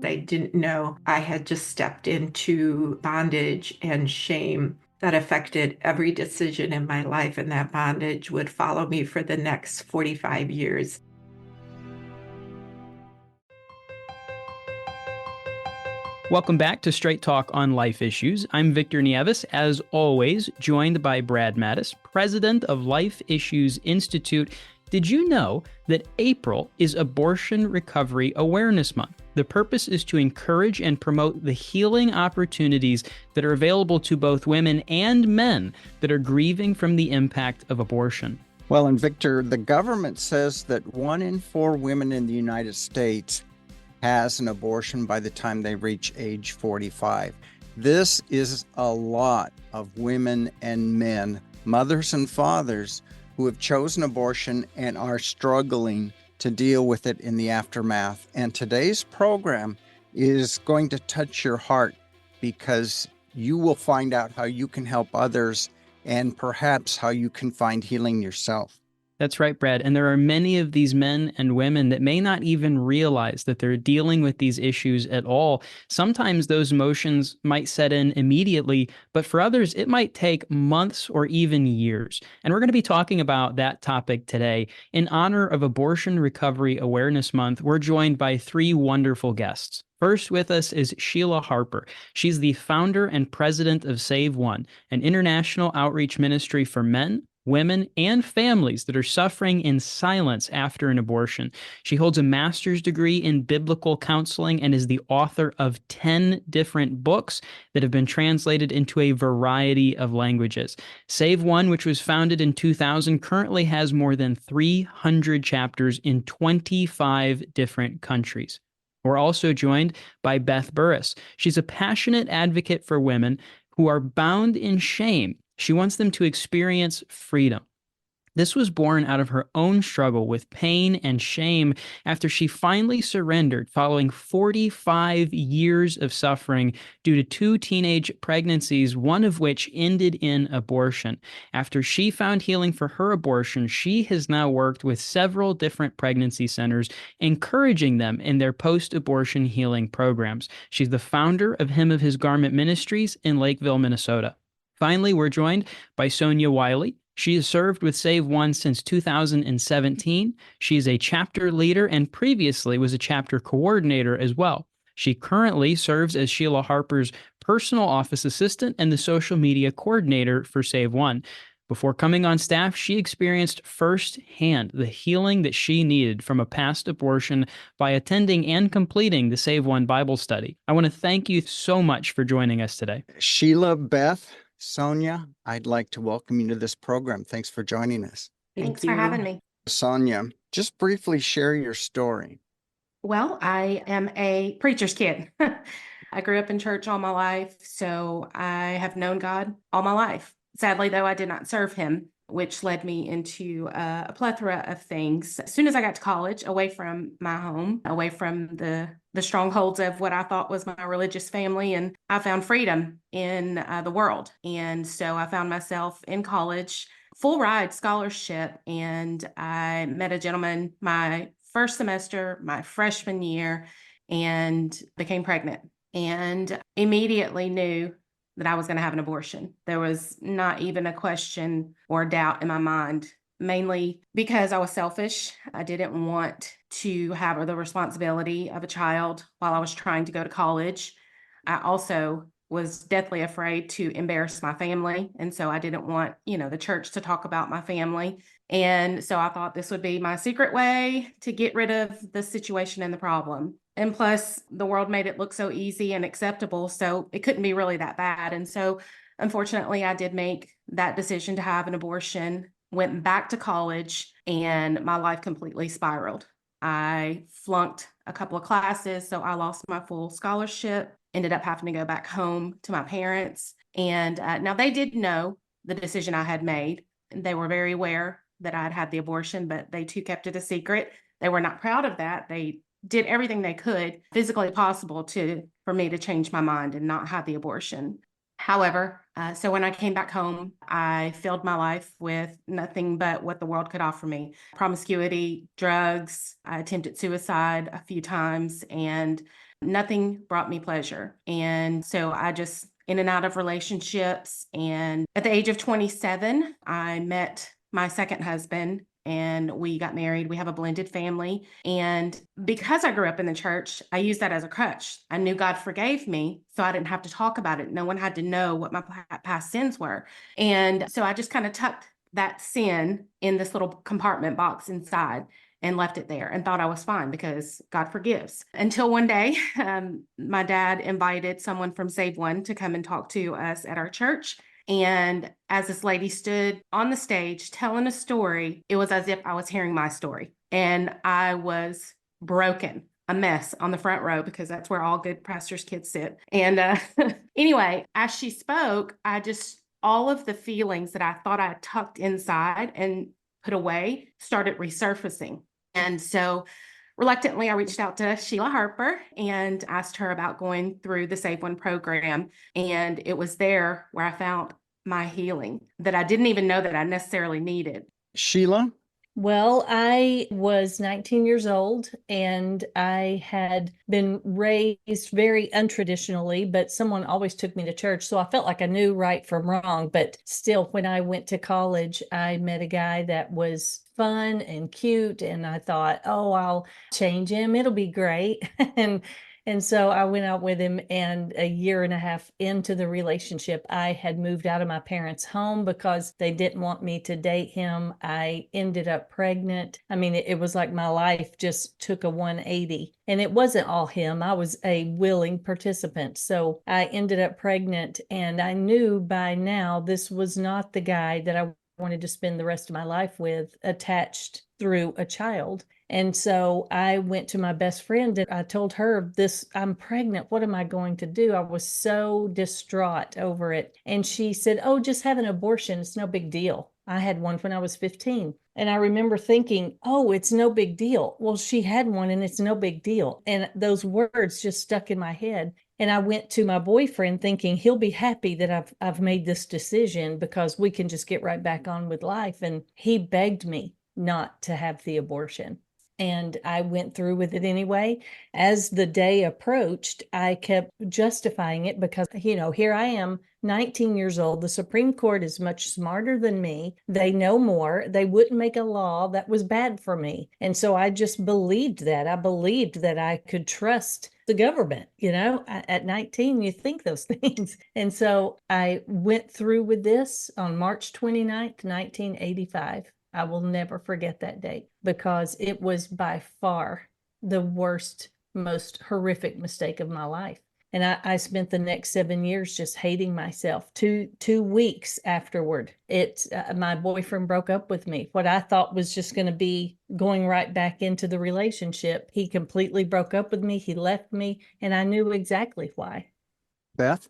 I didn't know I had just stepped into bondage and shame that affected every decision in my life, and that bondage would follow me for the next 45 years. Welcome back to Straight Talk on Life Issues. I'm Victor Nieves, as always, joined by Brad Mattis, president of Life Issues Institute. Did you know that April is Abortion Recovery Awareness Month? The purpose is to encourage and promote the healing opportunities that are available to both women and men that are grieving from the impact of abortion. Well, and Victor, the government says that 1 in 4 women in the United States has an abortion by the time they reach age 45. This is a lot of women and men, mothers and fathers, who have chosen abortion and are struggling to deal with it in the aftermath. And today's program is going to touch your heart because you will find out how you can help others and perhaps how you can find healing yourself. That's right, Brad. And there are many of these men and women that may not even realize that they're dealing with these issues at all. Sometimes those emotions might set in immediately, but for others, it might take months or even years. And we're going to be talking about that topic today. In honor of Abortion Recovery Awareness Month, we're joined by 3 wonderful guests. First with us is Sheila Harper. She's the founder and president of Save One, an international outreach ministry for men, women, and families that are suffering in silence after an abortion. She holds a master's degree in biblical counseling and is the author of 10 different books that have been translated into a variety of languages. Save One, which was founded in 2000, currently has more than 300 chapters in 25 different countries. We're also joined by Beth Burris. She's a passionate advocate for women who are bound in shame. She wants them to experience freedom. This was born out of her own struggle with pain and shame after she finally surrendered following 45 years of suffering due to 2 teenage pregnancies, one of which ended in abortion. After she found healing for her abortion, she has now worked with several different pregnancy centers, encouraging them in their post-abortion healing programs. She's the founder of Hem of His Garment Ministries in Lakeville, Minnesota. Finally, we're joined by Sonya Wiley. She has served with Save One since 2017. She is a chapter leader and previously was a chapter coordinator as well. She currently serves as Sheila Harper's personal office assistant and the social media coordinator for Save One. Before coming on staff, she experienced firsthand the healing that she needed from a past abortion by attending and completing the Save One Bible study. I want to thank you so much for joining us today. Sheila, Beth, Sonya, I'd like to welcome you to this program. Thanks for joining us. Thanks for having me. Sonya, just briefly share your story. Well, I am a preacher's kid. I grew up in church all my life, so I have known God all my life. Sadly, though, I did not serve him, which led me into a plethora of things. As soon as I got to college, away from my home, away from the strongholds of what I thought was my religious family, and I found freedom in the world. And so I found myself in college, full ride scholarship, and I met a gentleman my first semester, my freshman year, and became pregnant, and immediately knew that I was going to have an abortion. There was not even a question or a doubt in my mind, mainly because I was selfish. I didn't want to have the responsibility of a child while I was trying to go to college. I also was deathly afraid to embarrass my family. And so I didn't want, the church to talk about my family. And so I thought this would be my secret way to get rid of the situation and the problem. And plus, the world made it look so easy and acceptable, so it couldn't be really that bad. And so, unfortunately, I did make that decision to have an abortion, went back to college, and my life completely spiraled. I flunked a couple of classes, so I lost my full scholarship, ended up having to go back home to my parents. And now they did know the decision I had made. They were very aware that I'd had the abortion, but they too kept it a secret. They were not proud of that. They did everything they could physically possible for me to change my mind and not have the abortion. However, so when I came back home, I filled my life with nothing but what the world could offer me. Promiscuity, drugs. I attempted suicide a few times, and Nothing brought me pleasure. And so I just in and out of relationships. And at the age of 27, I met my second husband and we got married. We have a blended family. And because I grew up in the church, I used that as a crutch. I knew God forgave me, so I didn't have to talk about it. No one had to know what my past sins were. And so I just kind of tucked that sin in this little compartment box inside and left it there and thought I was fine because God forgives. Until one day, my dad invited someone from Save One to come and talk to us at our church. And as this lady stood on the stage telling a story, it was as if I was hearing my story. And I was broken, a mess on the front row because that's where all good pastors' kids sit. And anyway, as she spoke, all of the feelings that I thought I tucked inside and put away started resurfacing. And so reluctantly, I reached out to Sheila Harper and asked her about going through the Save One program. And it was there where I found my healing that I didn't even know that I necessarily needed. Sheila? Well, I was 19 years old and I had been raised very untraditionally, but someone always took me to church. So I felt like I knew right from wrong. But still, when I went to college, I met a guy that was fun and cute. And I thought, oh, I'll change him. It'll be great. And so I went out with him, and a year and a half into the relationship, I had moved out of my parents' home because they didn't want me to date him. I ended up pregnant. I mean, it was like my life just took a 180. And it wasn't all him. I was a willing participant. So I ended up pregnant, and I knew by now this was not the guy that I wanted to spend the rest of my life with, attached through a child. And so I went to my best friend and I told her I'm pregnant. What am I going to do? I was so distraught over it. And she said, oh, just have an abortion. It's no big deal. I had one when I was 15. And I remember thinking, oh, it's no big deal. Well, she had one and it's no big deal. And those words just stuck in my head. And I went to my boyfriend thinking he'll be happy that I've made this decision because we can just get right back on with life. And he begged me not to have the abortion. And I went through with it anyway. As the day approached, I kept justifying it because, here I am, 19 years old. The Supreme Court is much smarter than me. They know more. They wouldn't make a law that was bad for me. And so I just believed that. I believed that I could trust the government. At 19, you think those things. And so I went through with this on March 29th, 1985. I will never forget that date because it was by far the worst, most horrific mistake of my life. And I spent the next 7 years just hating myself. 2 weeks afterward, my boyfriend broke up with me. What I thought was just going to be going right back into the relationship, he completely broke up with me. He left me, and I knew exactly why. Beth?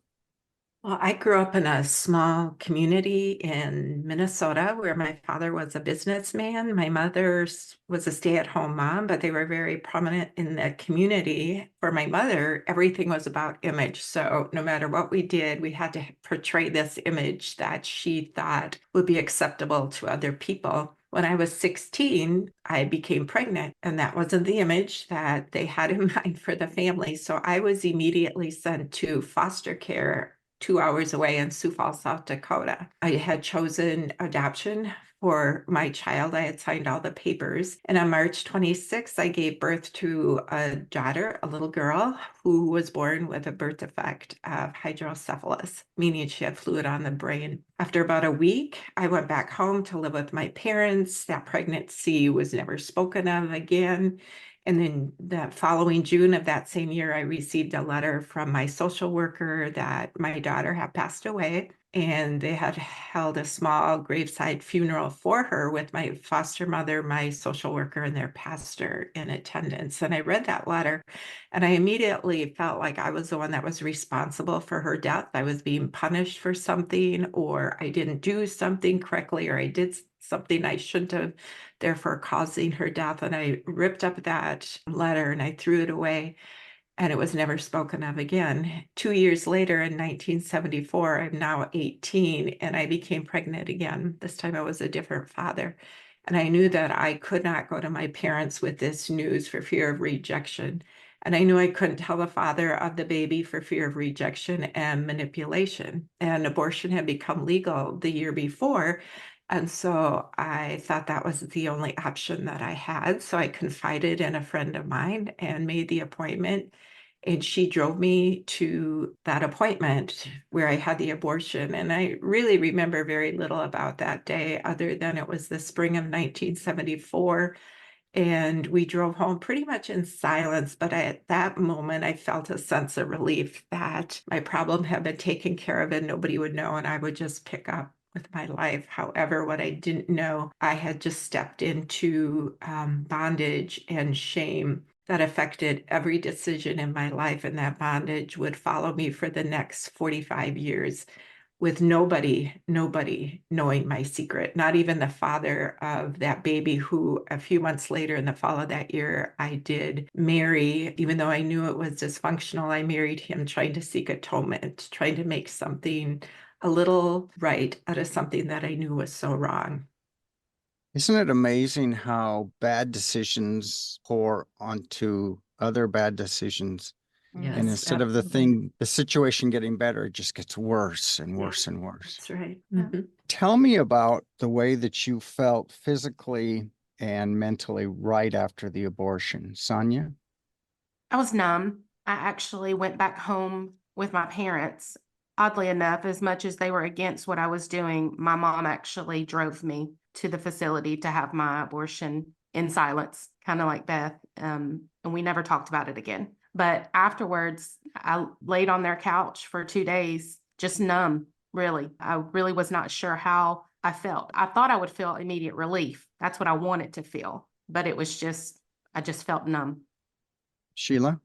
Well, I grew up in a small community in Minnesota where my father was a businessman. My mother was a stay-at-home mom, but they were very prominent in the community. For my mother, everything was about image. So no matter what we did, we had to portray this image that she thought would be acceptable to other people. When I was 16, I became pregnant, and that wasn't the image that they had in mind for the family. So I was immediately sent to foster care 2 hours away in Sioux Falls, South Dakota. I had chosen adoption for my child. I had signed all the papers. And on March 26th, I gave birth to a daughter, a little girl, who was born with a birth defect of hydrocephalus, meaning she had fluid on the brain. After about a week, I went back home to live with my parents. That pregnancy was never spoken of again. And then the following June of that same year, I received a letter from my social worker that my daughter had passed away, and they had held a small graveside funeral for her with my foster mother, my social worker, and their pastor in attendance. And I read that letter, and I immediately felt like I was the one that was responsible for her death. I was being punished for something, or I didn't do something correctly, or I did something I shouldn't have, therefore causing her death. And I ripped up that letter and I threw it away, and it was never spoken of again. 2 years later, in 1974, I'm now 18, and I became pregnant again. This time I was a different father. And I knew that I could not go to my parents with this news for fear of rejection. And I knew I couldn't tell the father of the baby for fear of rejection and manipulation. And abortion had become legal the year before. And so I thought that was the only option that I had. So I confided in a friend of mine and made the appointment. And she drove me to that appointment where I had the abortion. And I really remember very little about that day, other than it was the spring of 1974. And we drove home pretty much in silence. But at that moment, I felt a sense of relief that my problem had been taken care of and nobody would know, and I would just pick up with my life. However, what I didn't know, I had just stepped into bondage and shame that affected every decision in my life, and that bondage would follow me for the next 45 years with nobody knowing my secret, not even the father of that baby, who a few months later in the fall of that year, I did marry. Even though I knew it was dysfunctional, I married him trying to seek atonement, trying to make something a little right out of something that I knew was so wrong. Isn't it amazing how bad decisions pour onto other bad decisions? Yes, And instead of absolutely. the situation getting better, it just gets worse and worse and worse. That's right. Tell me about the way that you felt physically and mentally right after the abortion. Sonya? I was numb. I actually went back home with my parents. Oddly enough, as much as they were against what I was doing, my mom actually drove me to the facility to have my abortion in silence, kind of like Beth. And we never talked about it again. But afterwards, I laid on their couch for 2 days, just numb, really. I really was not sure how I felt. I thought I would feel immediate relief. That's what I wanted to feel. But it was just, I just felt numb. Sheila?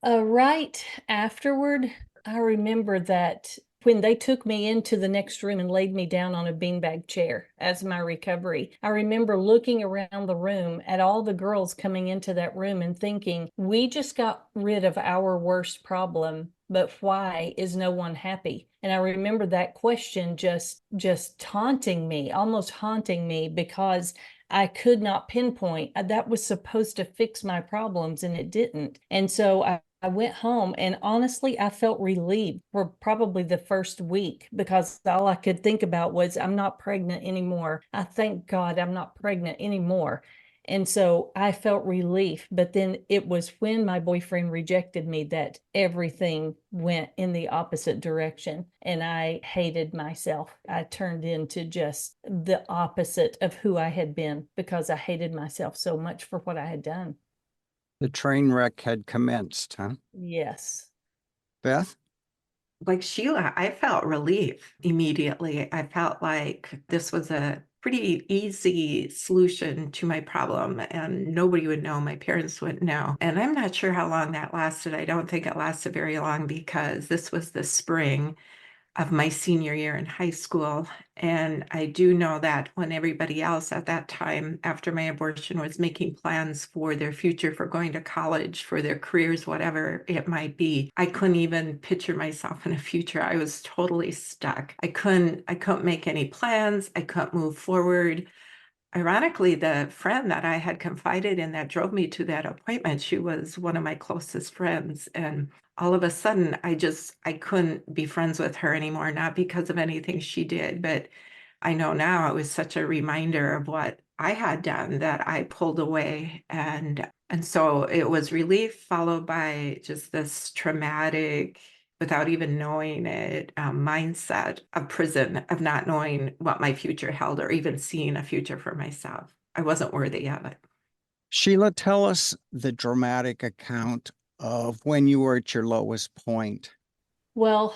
Right afterward, I remember that when they took me into the next room and laid me down on a beanbag chair as my recovery, I remember looking around the room at all the girls coming into that room and thinking, we just got rid of our worst problem, but why is no one happy? And I remember that question just taunting me, almost haunting me, because I could not pinpoint that was supposed to fix my problems and it didn't. And so I went home and honestly, I felt relieved for probably the first week, because all I could think about was, I'm not pregnant anymore. I thank God I'm not pregnant anymore. And so I felt relief. But then it was when my boyfriend rejected me that everything went in the opposite direction. And I hated myself. I turned into just the opposite of who I had been, because I hated myself so much for what I had done. The train wreck had commenced, huh? Yes. Beth? Like Sheila, I felt relief immediately. I felt like this was a pretty easy solution to my problem, and nobody would know. My parents wouldn't know. And I'm not sure how long that lasted. I don't think it lasted very long, because this was the spring of my senior year in high school. And I do know that when everybody else at that time, after my abortion, was making plans for their future, for going to college, for their careers, whatever it might be, I couldn't even picture myself in a future. I was totally stuck. I couldn't make any plans. I couldn't move forward. Ironically, the friend that I had confided in that drove me to that appointment, she was one of my closest friends. And all of a sudden, I couldn't be friends with her anymore, not because of anything she did, but I know now it was such a reminder of what I had done that I pulled away. And so it was relief followed by just this traumatic, without even knowing it, mindset of prison, of not knowing what my future held or even seeing a future for myself. I wasn't worthy of it. Sheila, tell us the dramatic account of when you were at your lowest point. Well,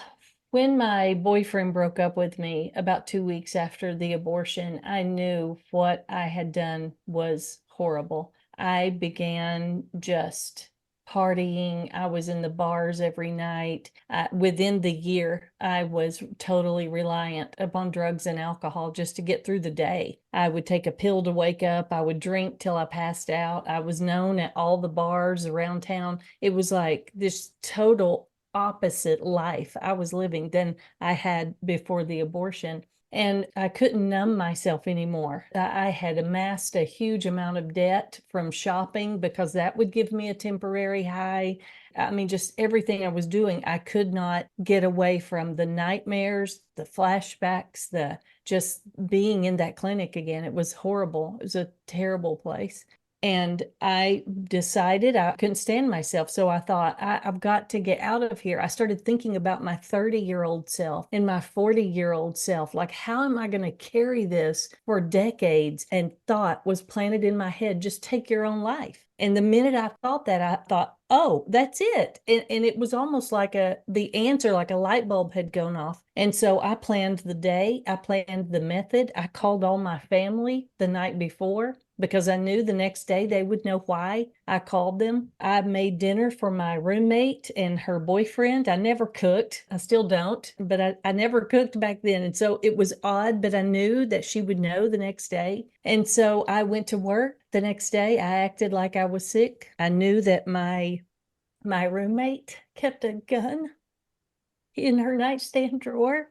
when my boyfriend broke up with me about 2 weeks after the abortion, I knew what I had done was horrible. I began just partying. I was in the bars every night. Within the year, I was totally reliant upon drugs and alcohol just to get through the day. I would take a pill to wake up. I would drink till I passed out. I was known at all the bars around town. It was like this total opposite life I was living than I had before the abortion. And I couldn't numb myself anymore. I had amassed a huge amount of debt from shopping because that would give me a temporary high. I mean, just everything I was doing, I could not get away from the nightmares, the flashbacks, the just being in that clinic again. It was horrible. It was a terrible place. And I decided I couldn't stand myself. So I thought, I've got to get out of here. I started thinking about my 30-year-old self and my 40-year-old self. Like, how am I going to carry this for decades? And thought was planted in my head, just take your own life. And the minute I thought that, I thought, oh, that's it. And it was almost like the answer, like a light bulb had gone off. And so I planned the day, I planned the method. I called all my family the night before because I knew the next day they would know why I called them. I made dinner for my roommate and her boyfriend. I never cooked. I still don't, but I never cooked back then. And so it was odd, but I knew that she would know the next day. And so I went to work the next day. I acted like I was sick. I knew that my roommate kept a gun in her nightstand drawer.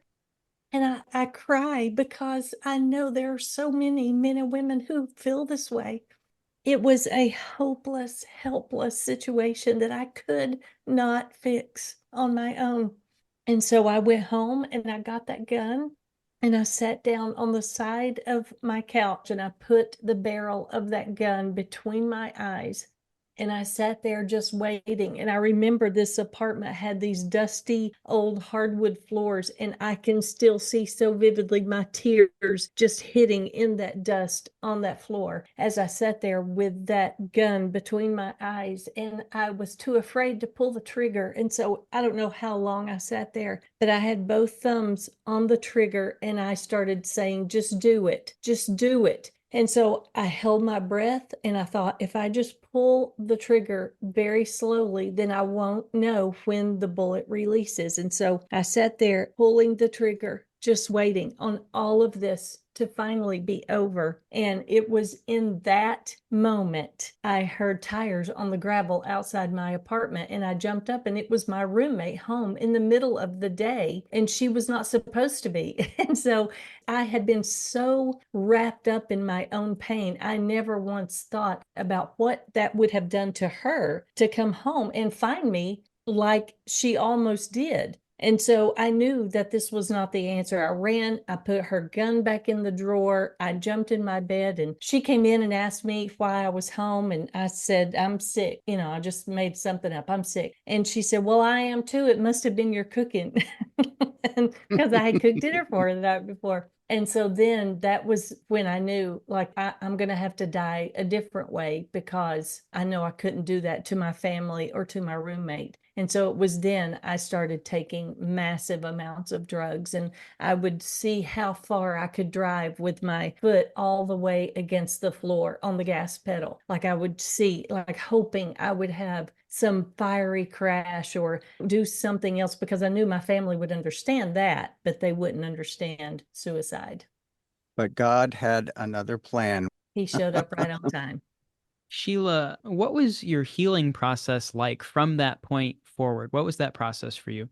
And I cry because I know there are so many men and women who feel this way. It was a hopeless, helpless situation that I could not fix on my own. And so I went home and I got that gun and I sat down on the side of my couch and I put the barrel of that gun between my eyes. And I sat there just waiting. And I remember this apartment had these dusty old hardwood floors. And I can still see so vividly my tears just hitting in that dust on that floor as I sat there with that gun between my eyes. And I was too afraid to pull the trigger. And so I don't know how long I sat there, but I had both thumbs on the trigger and I started saying, just do it, just do it. And so I held my breath and I thought, if I just pull the trigger very slowly, then I won't know when the bullet releases. And so I sat there pulling the trigger, just waiting on all of this to finally be over. And it was in that moment I heard tires on the gravel outside my apartment, and I jumped up, and it was my roommate home in the middle of the day, and she was not supposed to be. And so I had been so wrapped up in my own pain. I never once thought about what that would have done to her to come home and find me like she almost did. And so I knew that this was not the answer. I ran, I put her gun back in the drawer. I jumped in my bed and she came in and asked me why I was home. And I said, I'm sick. You know, I just made something up. I'm sick. And she said, well, I am too. It must have been your cooking. And because I had cooked dinner for her the night before. And so then that was when I knew, like, I'm going to have to die a different way because I know I couldn't do that to my family or to my roommate. And so it was then I started taking massive amounts of drugs, and I would see how far I could drive with my foot all the way against the floor on the gas pedal. Like I would see, like hoping I would have some fiery crash or do something else, because I knew my family would understand that, but they wouldn't understand suicide. But God had another plan. He showed up right on time. Sheila, what was your healing process like from that point forward? What was that process for you?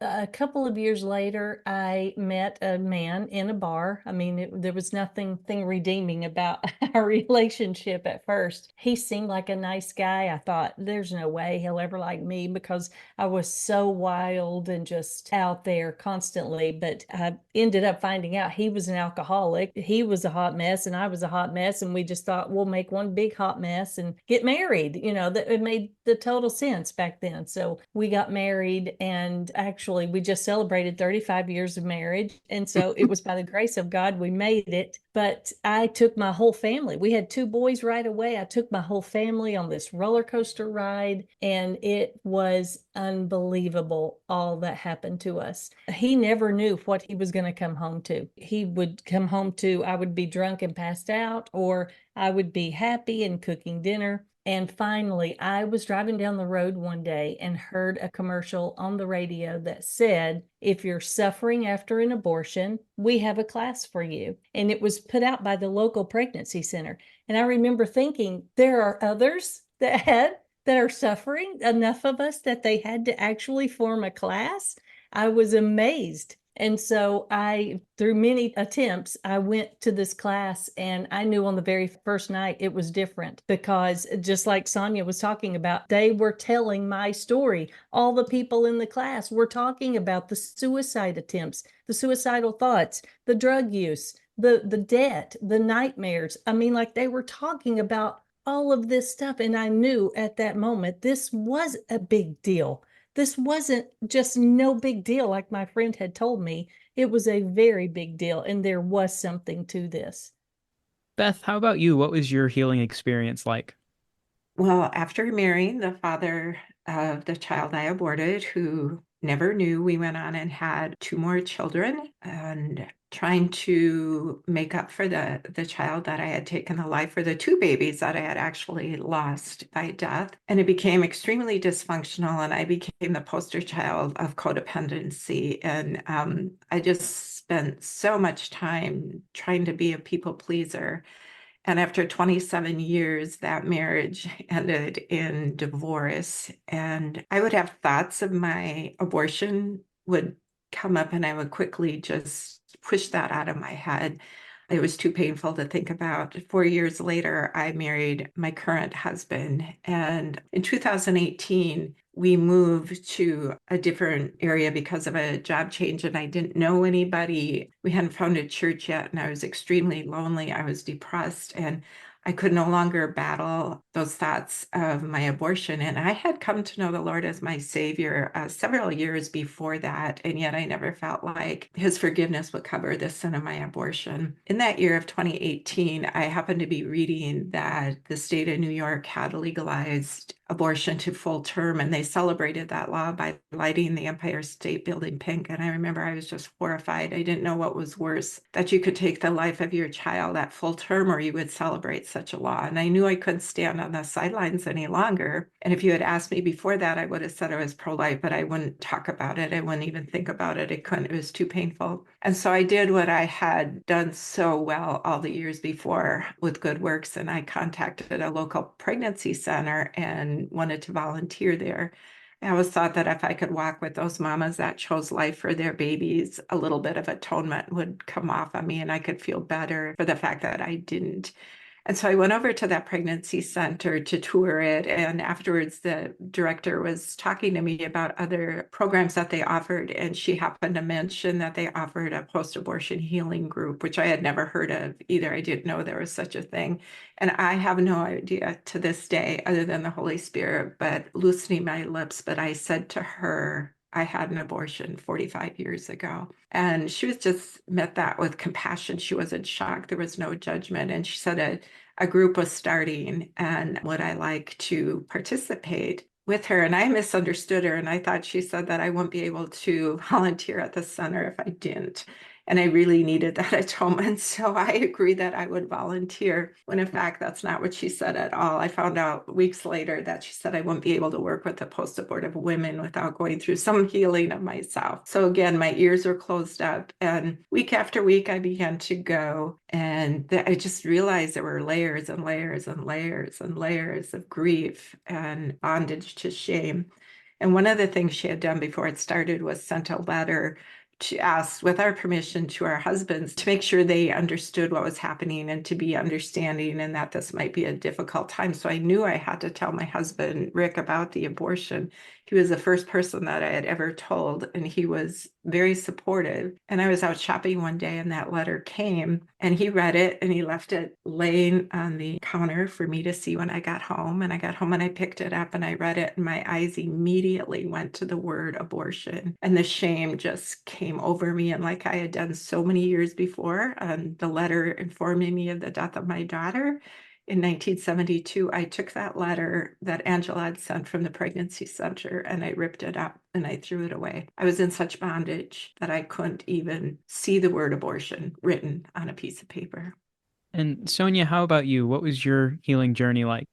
A couple of years later, I met a man in a bar. I mean, there was nothing redeeming about our relationship at first. He seemed like a nice guy. I thought, there's no way he'll ever like me because I was so wild and just out there constantly. But I ended up finding out he was an alcoholic. He was a hot mess and I was a hot mess. And we just thought, we'll make one big hot mess and get married. You know, that it made the total sense back then. So we got married, and actually we just celebrated 35 years of marriage. And so it was by the grace of God we made it. But I took my whole family. We had 2 boys right away. I took my whole family on this roller coaster ride, and it was unbelievable all that happened to us. He never knew what he was going to come home to. He would come home to, I would be drunk and passed out, or I would be happy and cooking dinner. And finally, I was driving down the road one day and heard a commercial on the radio that said, if you're suffering after an abortion, we have a class for you. And it was put out by the local pregnancy center. And I remember thinking, there are others that are suffering, enough of us that they had to actually form a class. I was amazed. And so through many attempts, I went to this class, and I knew on the very first night it was different, because just like Sonya was talking about, they were telling my story. All the people in the class were talking about the suicide attempts, the suicidal thoughts, the drug use, the debt, the nightmares. I mean, like, they were talking about all of this stuff. And I knew at that moment, this was a big deal. This wasn't just no big deal like my friend had told me. It was a very big deal, and there was something to this. Beth, how about you? What was your healing experience like? Well, after marrying the father of the child I aborted, who never knew, we went on and had 2 more children, and trying to make up for the child that I had taken the life, for the 2 babies that I had actually lost by death. And it became extremely dysfunctional, and I became the poster child of codependency. And I just spent so much time trying to be a people pleaser. And after 27 years, that marriage ended in divorce. And I would have thoughts of my abortion would come up, and I would quickly just push that out of my head. It was too painful to think about. 4 years later, I married my current husband. And in 2018, we moved to a different area because of a job change, and I didn't know anybody. We hadn't found a church yet, and I was extremely lonely. I was depressed, and I could no longer battle those thoughts of my abortion. And I had come to know the Lord as my Savior several years before that, and yet I never felt like His forgiveness would cover the sin of my abortion. In that year of 2018, I happened to be reading that the state of New York had legalized abortion to full term, and they celebrated that law by lighting the Empire State Building pink. And I remember I was just horrified. I didn't know what was worse, that you could take the life of your child at full term, or you would celebrate such a law. And I knew I couldn't stand on the sidelines any longer. And if you had asked me before that, I would have said I was pro-life, but I wouldn't talk about it. I wouldn't even think about it. It was too painful. And so I did what I had done so well all the years before with good works, and I contacted a local pregnancy center and wanted to volunteer there. I always thought that if I could walk with those mamas that chose life for their babies, a little bit of atonement would come off on me, and I could feel better for the fact that I didn't. And so I went over to that pregnancy center to tour it. And afterwards, the director was talking to me about other programs that they offered. And she happened to mention that they offered a post-abortion healing group, which I had never heard of either. I didn't know there was such a thing. And I have no idea to this day, other than the Holy Spirit, but loosening my lips. But I said to her, I had an abortion 45 years ago. And she was just met that with compassion. She wasn't shocked. There was no judgment. And she said a group was starting, and would I like to participate with her? And I misunderstood her. And I thought she said that I wouldn't be able to volunteer at the center if I didn't. And I really needed that atonement. So I agreed that I would volunteer, when in fact, that's not what she said at all. I found out weeks later that she said I wouldn't be able to work with the post-abortive women without going through some healing of myself. So again, my ears were closed up. And week after week, I began to go. And I just realized there were layers and layers and layers and layers of grief and bondage to shame. And one of the things she had done before it started was sent a letter to ask, with our permission, to our husbands to make sure they understood what was happening and to be understanding, and that this might be a difficult time. So I knew I had to tell my husband, Rick, about the abortion. He was the first person that I had ever told, and he was very supportive. And I was out shopping one day, and that letter came, and he read it, and he left it laying on the counter for me to see when I got home. And I got home and I picked it up and I read it, and my eyes immediately went to the word abortion. And the shame just came over me. And like I had done so many years before, the letter informing me of the death of my daughter in 1972, I took that letter that Angela had sent from the pregnancy center, and I ripped it up and I threw it away. I was in such bondage that I couldn't even see the word abortion written on a piece of paper. And Sonya, how about you? What was your healing journey like?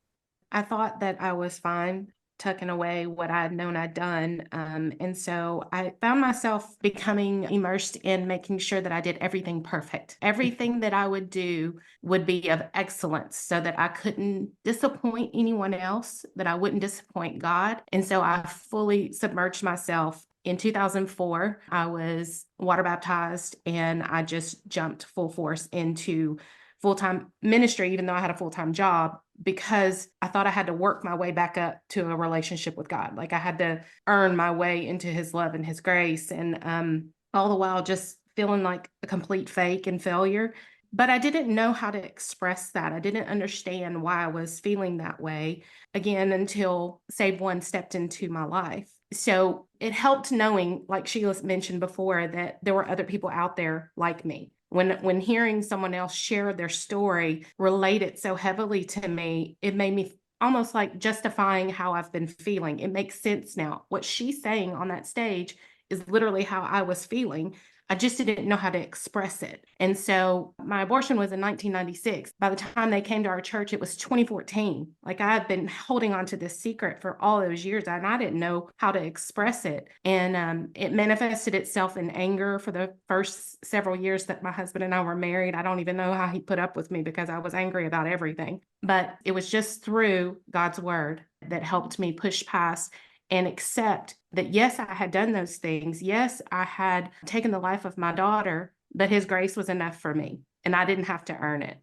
I thought that I was fine tucking away what I'd known I'd done. And so I found myself becoming immersed in making sure that I did everything perfect. Everything that I would do would be of excellence, so that I couldn't disappoint anyone else, that I wouldn't disappoint God. And so I fully submerged myself In 2004, I was water baptized, and I just jumped full force into full-time ministry, even though I had a full-time job, because I thought I had to work my way back up to a relationship with God. Like I had to earn my way into his love and his grace. And all the while just feeling like a complete fake and failure. But I didn't know how to express that. I didn't understand why I was feeling that way again until Save One stepped into my life. So it helped knowing, like Sheila mentioned before, that there were other people out there like me. When hearing someone else share their story, relate it so heavily to me, it made me almost like justifying how I've been feeling. It makes sense now. What she's saying on that stage is literally how I was feeling. I just didn't know how to express it. And so my abortion was in 1996. By the time they came to our church, it was 2014. Like I had been holding on to this secret for all those years, and I didn't know how to express it. And it manifested itself in anger for the first several years that my husband and I were married. I don't even know how he put up with me because I was angry about everything. But it was just through God's word that helped me push past and accept that, yes, I had done those things. Yes, I had taken the life of my daughter, but his grace was enough for me, and I didn't have to earn it.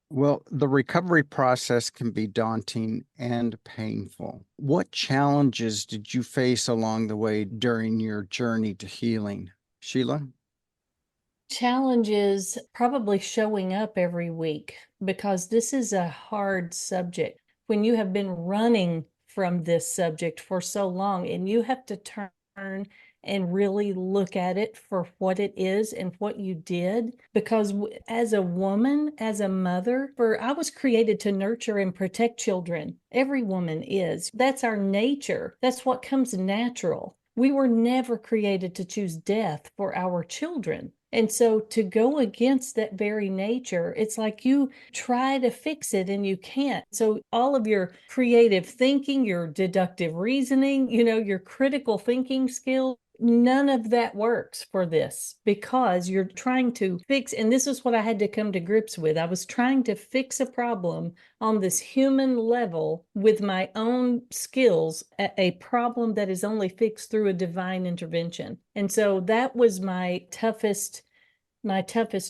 Well, the recovery process can be daunting and painful. What challenges did you face along the way during your journey to healing? Sheila? Challenge is probably showing up every week, because this is a hard subject. When you have been running from this subject for so long, and you have to turn and really look at it for what it is and what you did. Because as a woman, as a mother, I was created to nurture and protect children. Every woman is. That's our nature. That's what comes natural. We were never created to choose death for our children. And so to go against that very nature, it's like you try to fix it and you can't. So all of your creative thinking, your deductive reasoning, your critical thinking skills, none of that works for this, because you're trying to fix, and this is what I had to come to grips with. I was trying to fix a problem on this human level with my own skills, a problem that is only fixed through a divine intervention. And so that was my toughest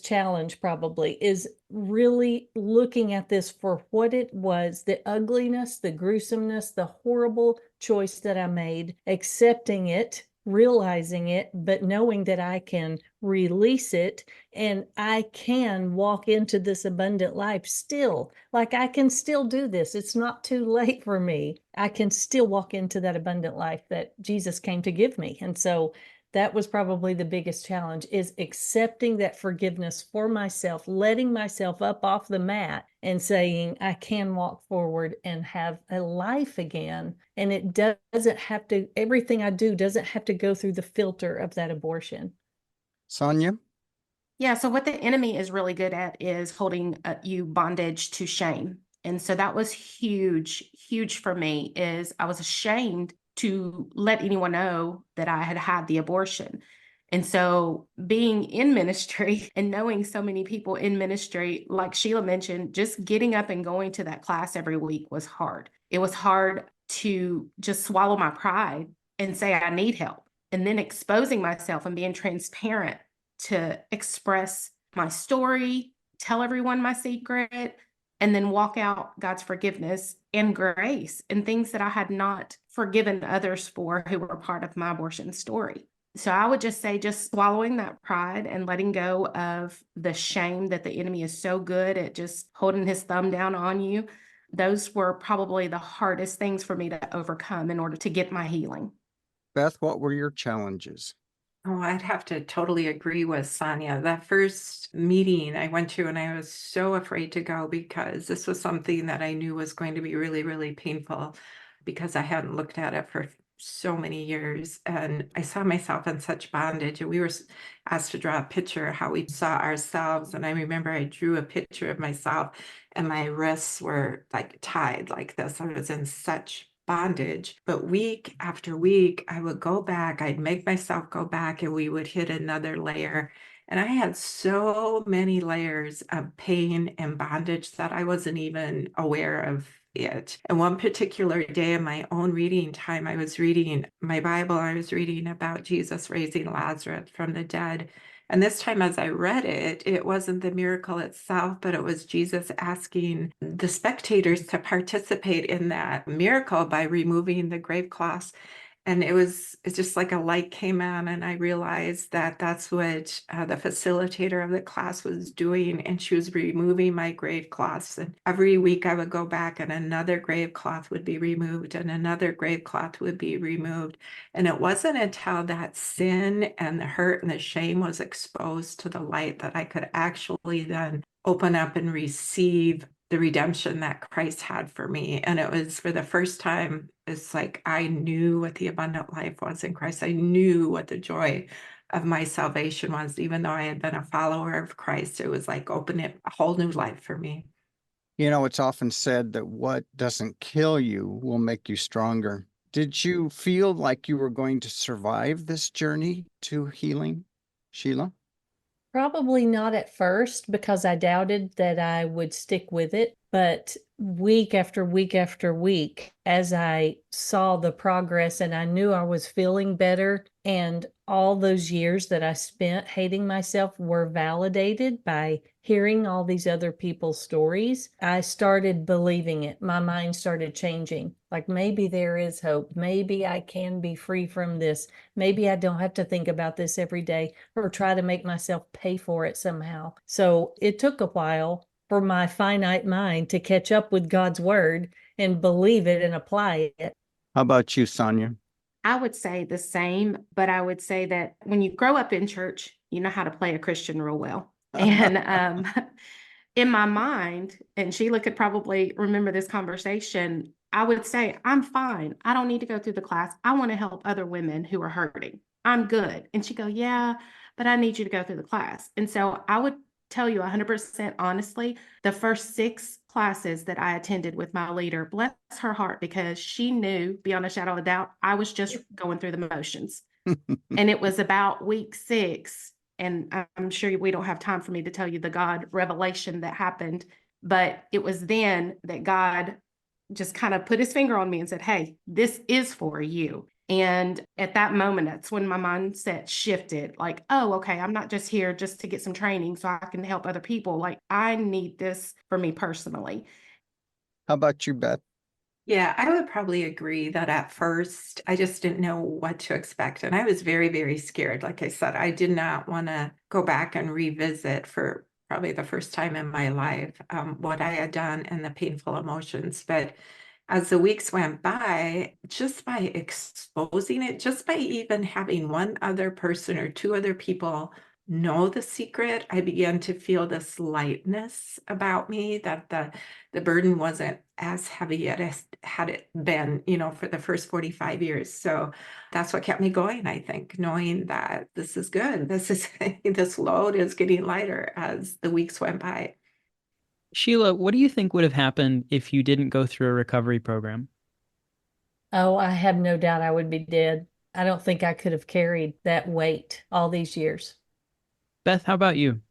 challenge, probably, is really looking at this for what it was, the ugliness, the gruesomeness, the horrible choice that I made, accepting it, realizing it, but knowing that I can release it and I can walk into this abundant life still. Like I can still do this. It's not too late for me. I can still walk into that abundant life that Jesus came to give me. And so that was probably the biggest challenge, is accepting that forgiveness for myself, letting myself up off the mat and saying, I can walk forward and have a life again. And it doesn't have to, everything I do doesn't have to go through the filter of that abortion. Sonya? Yeah, so what the enemy is really good at is holding you bondage to shame. And so that was huge, huge for me. Is I was ashamed to let anyone know that I had had the abortion. And so being in ministry and knowing so many people in ministry, like Sheila mentioned, just getting up and going to that class every week was hard. It was hard to just swallow my pride and say I need help, and then exposing myself and being transparent to express my story, tell everyone my secret, and then walk out God's forgiveness and grace and things that I had not forgiven others for who were part of my abortion story. So I would just say, just swallowing that pride and letting go of the shame that the enemy is so good at just holding his thumb down on you. Those were probably the hardest things for me to overcome in order to get my healing. Beth, what were your challenges? Oh, I'd have to totally agree with Sonya. That first meeting I went to, and I was so afraid to go because this was something that I knew was going to be really, really painful because I hadn't looked at it for so many years. And I saw myself in such bondage. And we were asked to draw a picture of how we saw ourselves. And I remember I drew a picture of myself and my wrists were like tied like this. I was in such bondage. But week after week, I would go back, I'd make myself go back, and we would hit another layer. And I had so many layers of pain and bondage that I wasn't even aware of it. And one particular day in my own reading time, I was reading my Bible. I was reading about Jesus raising Lazarus from the dead. And this time, as I read it, it wasn't the miracle itself, but it was Jesus asking the spectators to participate in that miracle by removing the grave cloths. And it's just like a light came on, and I realized that that's what the facilitator of the class was doing. And she was removing my grave cloths. And every week I would go back and another grave cloth would be removed and another grave cloth would be removed. And it wasn't until that sin and the hurt and the shame was exposed to the light that I could actually then open up and receive the redemption that Christ had for me. And it was for the first time, it's like I knew what the abundant life was in Christ. I knew what the joy of my salvation was. Even though I had been a follower of Christ, it was like opening a whole new life for me. You know, it's often said that what doesn't kill you will make you stronger. Did you feel like you were going to survive this journey to healing, Sheila? Probably not at first, because I doubted that I would stick with it. But week after week after week, as I saw the progress and I knew I was feeling better, and all those years that I spent hating myself were validated by hearing all these other people's stories, I started believing it. My mind started changing. Like, maybe there is hope. Maybe I can be free from this. Maybe I don't have to think about this every day or try to make myself pay for it somehow. So it took a while for my finite mind to catch up with God's word and believe it and apply it. How about you, Sonya? I would say the same, but I would say that when you grow up in church, you know how to play a Christian real well. And in my mind, and Sheila could probably remember this conversation, I would say, I'm fine. I don't need to go through the class. I want to help other women who are hurting. I'm good. And she'd go, yeah, but I need you to go through the class. And so I would tell you 100% honestly, the first 6 classes that I attended with my leader, bless her heart, because she knew beyond a shadow of a doubt, I was just going through the motions. And it was about week 6. And I'm sure we don't have time for me to tell you the God revelation that happened, but it was then that God just kind of put his finger on me and said, hey, this is for you. And at that moment, that's when my mindset shifted. Like, oh, okay, I'm not just here just to get some training so I can help other people. Like, I need this for me personally. How about you, Beth? Yeah, I would probably agree that at first I just didn't know what to expect. And I was very, very scared. Like I said, I did not want to go back and revisit for probably the first time in my life what I had done and the painful emotions. But as the weeks went by, just by exposing it, just by even having one other person or 2 other people know the secret, I began to feel this lightness about me, that the burden wasn't as heavy as had it been, for the first 45 years. So that's what kept me going, I think, knowing that this is good. This load is getting lighter as the weeks went by. Sheila, what do you think would have happened if you didn't go through a recovery program? Oh, I have no doubt I would be dead. I don't think I could have carried that weight all these years. Beth, how about you?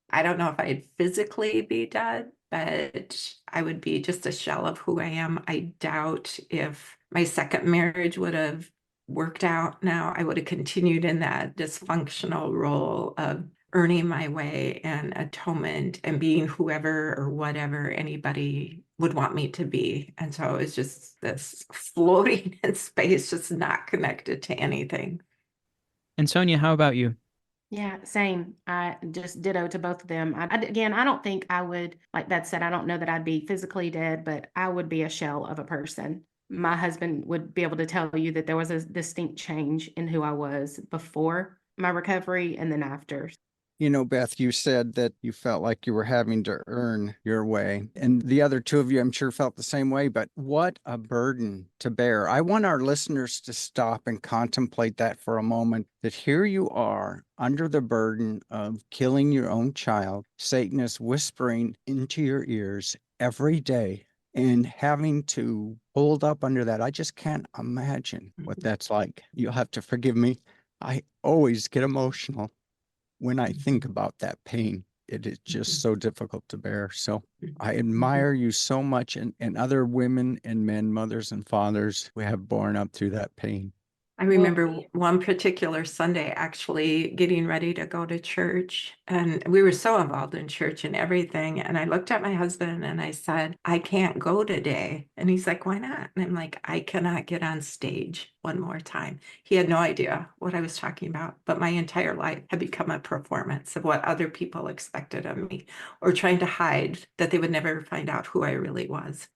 I don't know if I'd physically be dead, but I would be just a shell of who I am. I doubt if my second marriage would have worked out now. I would have continued in that dysfunctional role of earning my way and atonement and being whoever or whatever anybody would want me to be. And so it was just this floating in space, just not connected to anything. And Sonya, how about you? Yeah, same. I just ditto to both of them. Again, I don't think I would, like Beth said, I don't know that I'd be physically dead, but I would be a shell of a person. My husband would be able to tell you that there was a distinct change in who I was before my recovery and then after. You know, Beth, you said that you felt like you were having to earn your way. And the other 2 of you, I'm sure, felt the same way. But what a burden to bear. I want our listeners to stop and contemplate that for a moment, that here you are under the burden of killing your own child. Satan is whispering into your ears every day and having to hold up under that. I just can't imagine what that's like. You'll have to forgive me. I always get emotional when I think about that pain. it is just so difficult to bear. So I admire you so much, and other women and men, mothers and fathers who have borne up through that pain. I remember one particular Sunday actually getting ready to go to church, and we were so involved in church and everything. And I looked at my husband and I said, I can't go today. And he's like, why not? And I'm like, I cannot get on stage one more time. He had no idea what I was talking about, but my entire life had become a performance of what other people expected of me, or trying to hide that they would never find out who I really was.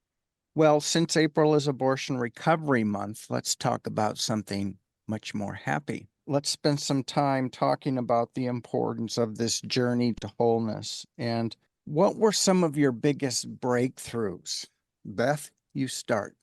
Well, since April is Abortion Recovery Month, let's talk about something much more happy. Let's spend some time talking about the importance of this journey to wholeness. And what were some of your biggest breakthroughs? Beth, you start.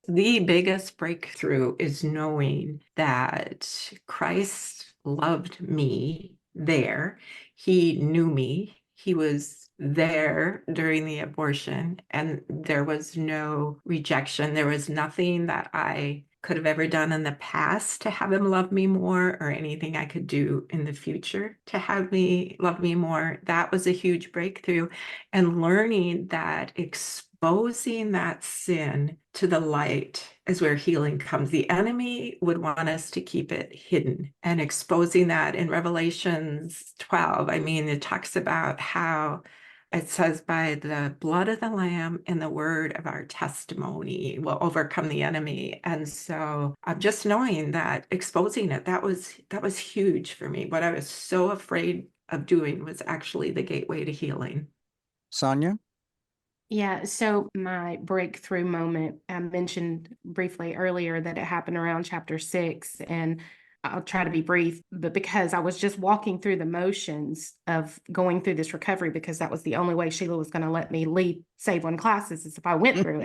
The biggest breakthrough is knowing that Christ loved me there. He knew me. He was there during the abortion, and there was no rejection. There was nothing that I could have ever done in the past to have him love me more, or anything I could do in the future to have me love me more. That was a huge breakthrough. And learning that exposing that sin to the light is where healing comes. The enemy would want us to keep it hidden, and exposing that in Revelations 12. I mean, it talks about how it says, by the blood of the Lamb and the word of our testimony will overcome the enemy. And so I'm just knowing that exposing it, that was huge for me. What I was so afraid of doing was actually the gateway to healing. Sonya? Yeah, so my breakthrough moment, I mentioned briefly earlier that it happened around chapter 6, and I'll try to be brief, but because I was just walking through the motions of going through this recovery, because that was the only way Sheila was going to let me lead Save One classes, is if I went through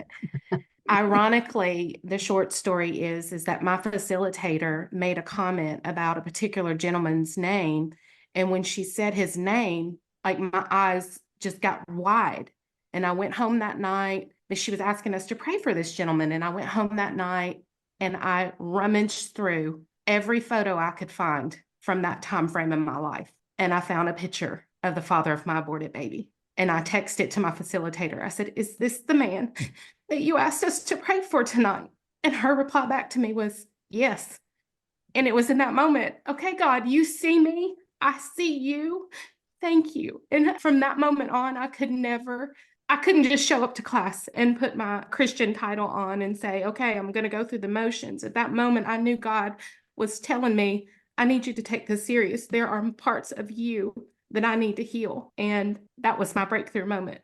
it. Ironically, the short story is that my facilitator made a comment about a particular gentleman's name, and when she said his name, like my eyes just got wide. And I went home that night, but she was asking us to pray for this gentleman. And I went home that night and I rummaged through every photo I could find from that time frame in my life. And I found a picture of the father of my aborted baby. And I texted to my facilitator. I said, is this the man that you asked us to pray for tonight? And her reply back to me was, yes. And it was in that moment, okay, God, you see me. I see you. Thank you. And from that moment on, I couldn't just show up to class and put my Christian title on and say, okay, I'm going to go through the motions. At that moment, I knew God was telling me, I need you to take this serious. There are parts of you that I need to heal. And that was my breakthrough moment.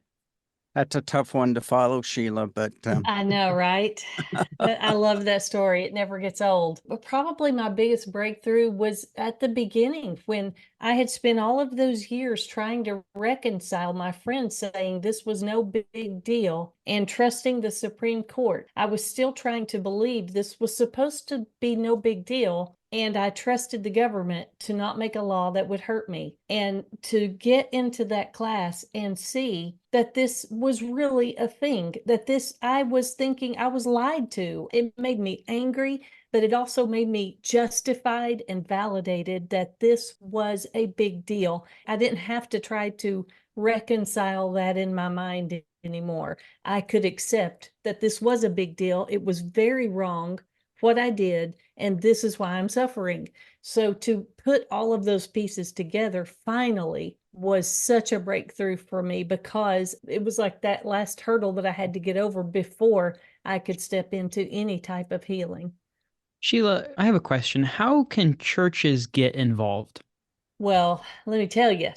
That's a tough one to follow, Sheila, but I know, right? I love that story. It never gets old. But probably my biggest breakthrough was at the beginning, when I had spent all of those years trying to reconcile my friends saying this was no big deal and trusting the Supreme Court. I was still trying to believe this was supposed to be no big deal. And I trusted the government to not make a law that would hurt me. And to get into that class and see that this was really a thing, that I was thinking I was lied to. It made me angry, but it also made me justified and validated that this was a big deal. I didn't have to try to reconcile that in my mind anymore. I could accept that this was a big deal. It was very wrong what I did, and this is why I'm suffering. So to put all of those pieces together finally was such a breakthrough for me, because it was like that last hurdle that I had to get over before I could step into any type of healing. Sheila, I have a question. How can churches get involved? Well, let me tell you,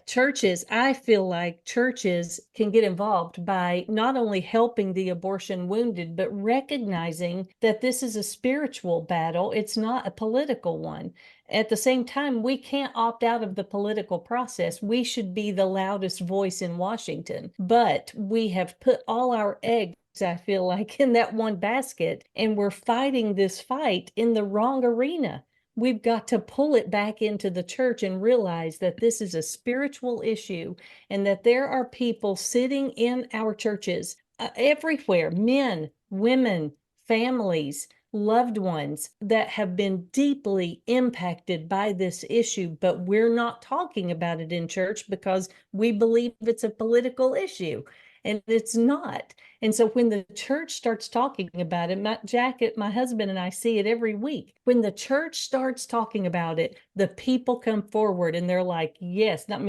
I feel like churches can get involved by not only helping the abortion wounded, but recognizing that this is a spiritual battle. It's not a political one. At the same time, we can't opt out of the political process. We should be the loudest voice in Washington, but we have put all our eggs, I feel like, in that one basket, and we're fighting this fight in the wrong arena. We've got to pull it back into the church and realize that this is a spiritual issue, and that there are people sitting in our churches everywhere, men, women, families, loved ones that have been deeply impacted by this issue, but we're not talking about it in church because we believe it's a political issue, and it's not. And so when the church starts talking about it, my husband and I see it every week. When the church starts talking about it, the people come forward and they're like, yes, not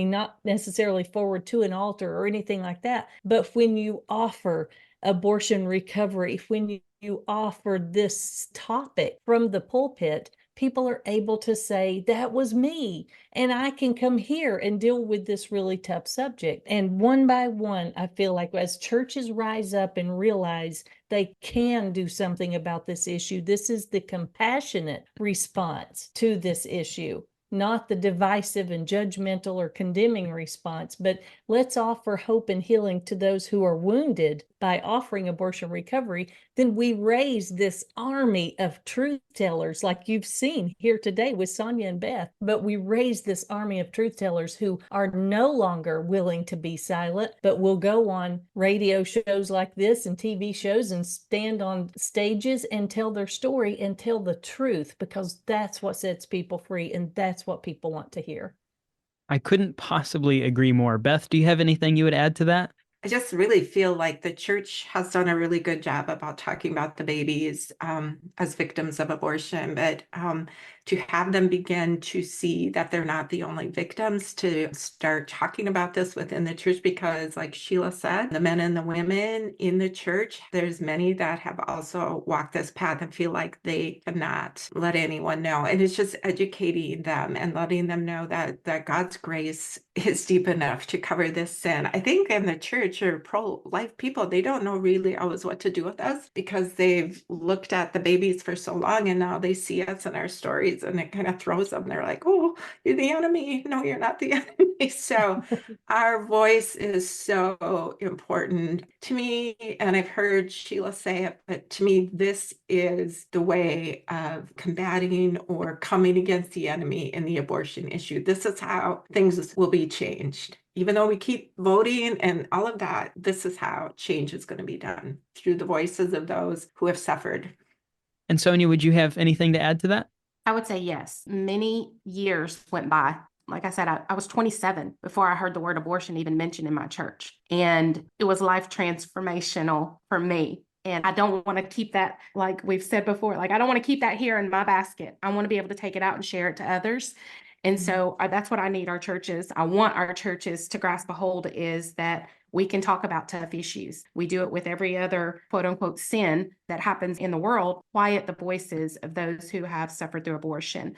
necessarily forward to an altar or anything like that. But when you offer abortion recovery, when you offer this topic from the pulpit, people are able to say, that was me, and I can come here and deal with this really tough subject. And one by one, I feel like as churches rise up and realize they can do something about this issue, this is the compassionate response to this issue, not the divisive and judgmental or condemning response, but let's offer hope and healing to those who are wounded by offering abortion recovery. Then we raise this army of truth tellers like you've seen here today with Sonya and Beth, but we raise this army of truth tellers who are no longer willing to be silent, but will go on radio shows like this and TV shows and stand on stages and tell their story and tell the truth, because that's what sets people free and that's what people want to hear. I couldn't possibly agree more. Beth, do you have anything you would add to that? I just really feel like the church has done a really good job about talking about the babies as victims of abortion, but to have them begin to see that they're not the only victims, to start talking about this within the church, because like Sheila said, the men and the women in the church, there's many that have also walked this path and feel like they cannot let anyone know. And it's just educating them and letting them know that God's grace is deep enough to cover this sin. I think in the church or pro-life people, they don't know really always what to do with us because they've looked at the babies for so long and now they see us in our stories and it kind of throws them. They're like, oh, you're the enemy. No, you're not the enemy. So our voice is so important to me. And I've heard Sheila say it, but to me, this is the way of combating or coming against the enemy in the abortion issue. This is how things will be changed. Even though we keep voting and all of that, this is how change is going to be done, through the voices of those who have suffered. And Sonya, would you have anything to add to that? I would say yes. Many years went by. Like I said, I was 27 before I heard the word abortion even mentioned in my church. And it was life transformational for me. And I don't want to keep that, like we've said before, like I don't want to keep that here in my basket. I want to be able to take it out and share it to others. And so that's what I need our churches. I want our churches to grasp a hold, is that we can talk about tough issues. We do it with every other quote unquote sin that happens in the world. Quiet the voices of those who have suffered through abortion.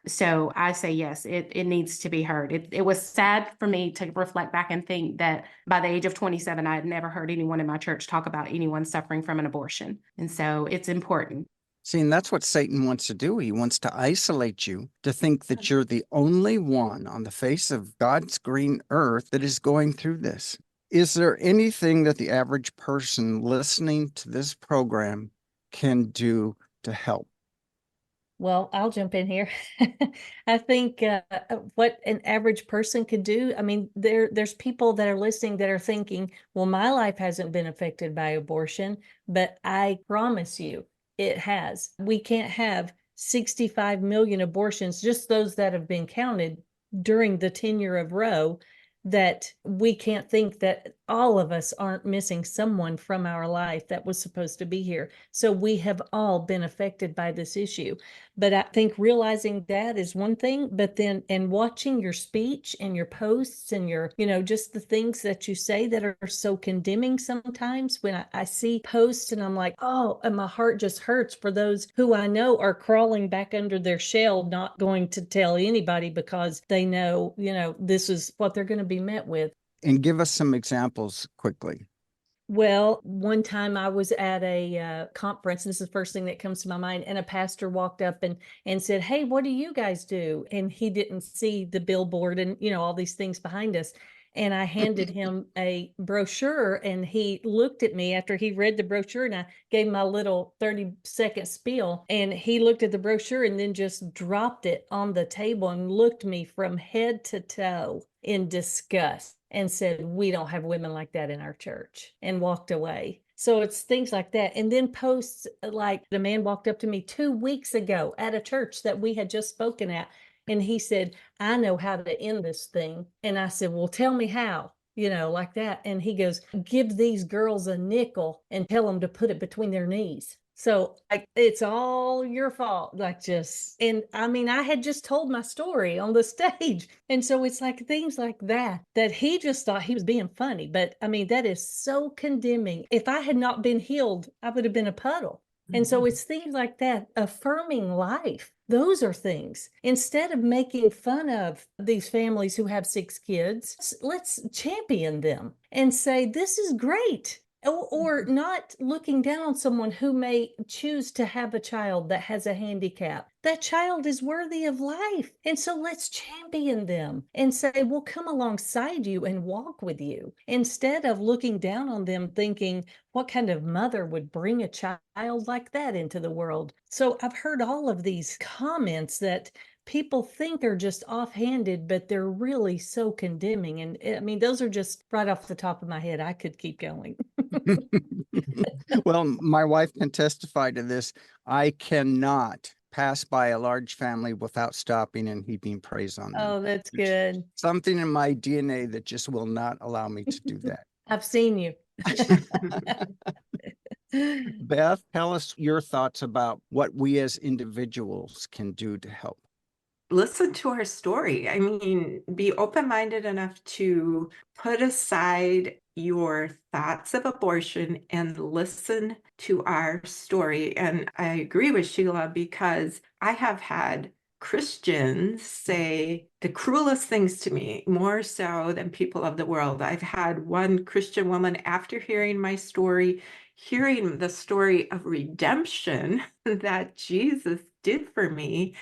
So I say, yes, it needs to be heard. It was sad for me to reflect back and think that by the age of 27, I had never heard anyone in my church talk about anyone suffering from an abortion. And so it's important. See, and that's what Satan wants to do. He wants to isolate you, to think that you're the only one on the face of God's green earth that is going through this. Is there anything that the average person listening to this program can do to help? Well, I'll jump in here. I think what an average person could do, I mean, there's people that are listening that are thinking, well, my life hasn't been affected by abortion, but I promise you, it has. We can't have 65 million abortions, just those that have been counted during the tenure of Roe, that we can't think that all of us aren't missing someone from our life that was supposed to be here. So we have all been affected by this issue. But I think realizing that is one thing, but then, and watching your speech and your posts and your, just the things that you say that are so condemning sometimes, when I see posts and I'm like, oh, and my heart just hurts for those who I know are crawling back under their shell, not going to tell anybody because they know, this is what they're going to be met with. And give us some examples quickly. Well, one time I was at a conference, and this is the first thing that comes to my mind, and a pastor walked up and said, hey, what do you guys do? And he didn't see the billboard and, all these things behind us. And I handed him a brochure, and he looked at me after he read the brochure, and I gave my little 30-second spiel, and he looked at the brochure and then just dropped it on the table and looked me from head to toe in disgust and said, we don't have women like that in our church, and walked away. So it's things like that. And then posts like the man walked up to me 2 weeks ago at a church that we had just spoken at. And he said, I know how to end this thing. And I said, well, tell me how, like that. And he goes, give these girls a nickel and tell them to put it between their knees. So it's all your fault. And I mean, I had just told my story on the stage. And so it's like things like that he just thought he was being funny. But I mean, that is so condemning. If I had not been healed, I would have been a puddle. And so it's things like that, affirming life. Those are things. Instead of making fun of these families who have 6 kids, let's champion them and say, this is great. Or not looking down on someone who may choose to have a child that has a handicap. That child is worthy of life. And so let's champion them and say, we'll come alongside you and walk with you, instead of looking down on them thinking, what kind of mother would bring a child like that into the world? So I've heard all of these comments that people think are just offhanded, but they're really so condemning. And I mean, those are just right off the top of my head. I could keep going. Well, my wife can testify to this. I cannot pass by a large family without stopping and heaping praise on them. Oh, that's There's good. something in my DNA that just will not allow me to do that. I've seen you. Beth, tell us your thoughts about what we as individuals can do to help. Listen to our story. I mean, be open-minded enough to put aside your thoughts of abortion and listen to our story. And I agree with Sheila, because I have had Christians say the cruelest things to me, more so than people of the world. I've had one Christian woman, after hearing my story, hearing the story of redemption that Jesus did for me,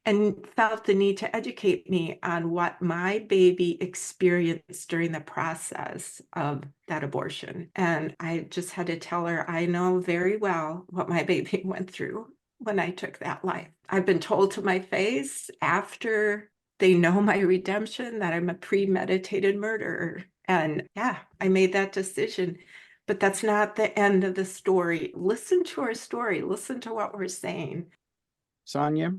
and felt the need to educate me on what my baby experienced during the process of that abortion. And I just had to tell her, I know very well what my baby went through when I took that life. I've been told to my face, after they know my redemption, that I'm a premeditated murderer. And yeah, I made that decision. But that's not the end of the story. Listen to our story. Listen to what we're saying. Sonya?